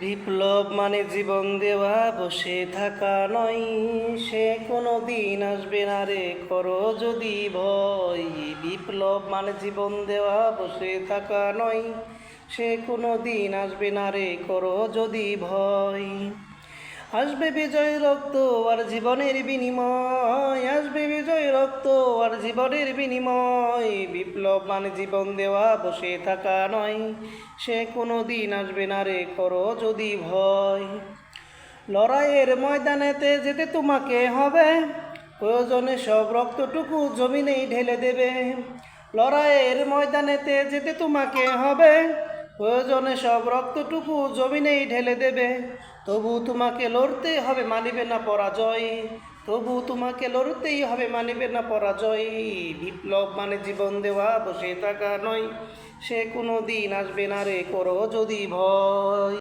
বিপ্লব মানে জীবন দেওয়া, বসে থাকা নয়। সে কোনো দিন আসবে না রে, করো যদি ভয়। বিপ্লব মানে জীবন দেওয়া, বসে থাকা নয়। সে কোনো দিন আসবে না রে, করো যদি ভয়। আসবে বিজয় রক্ত আর জীবনের বিনিময়, আসবে বিজয় রক্ত আর জীবনের বিনিময়। বিপ্লব মানে জীবন দেওয়া, বসে থাকা নয়। সে কোনো দিন আসবে না রে, করো যদি ভয়। লড়াইয়ের ময়দানেতে যেতে তোমাকে হবে, প্রয়োজনে সব রক্তটুকু জমিনেই ঢেলে দেবে। লড়াইয়ের ময়দানেতে যেতে তোমাকে হবে, প্রয়োজনে সব রক্তটুকু জমিনেই ঢেলে দেবে। তবু তোমাকে লড়তে হবে, মানিবে না পরাজয়। তবু তোমাকে লড়তেই হবে, মানিবে না পরাজয়। বিপ্লব মানে জীবন দেওয়া, বসে থাকা নয়। সে কোনো দিন আসবে না রে, করো যদি ভয়।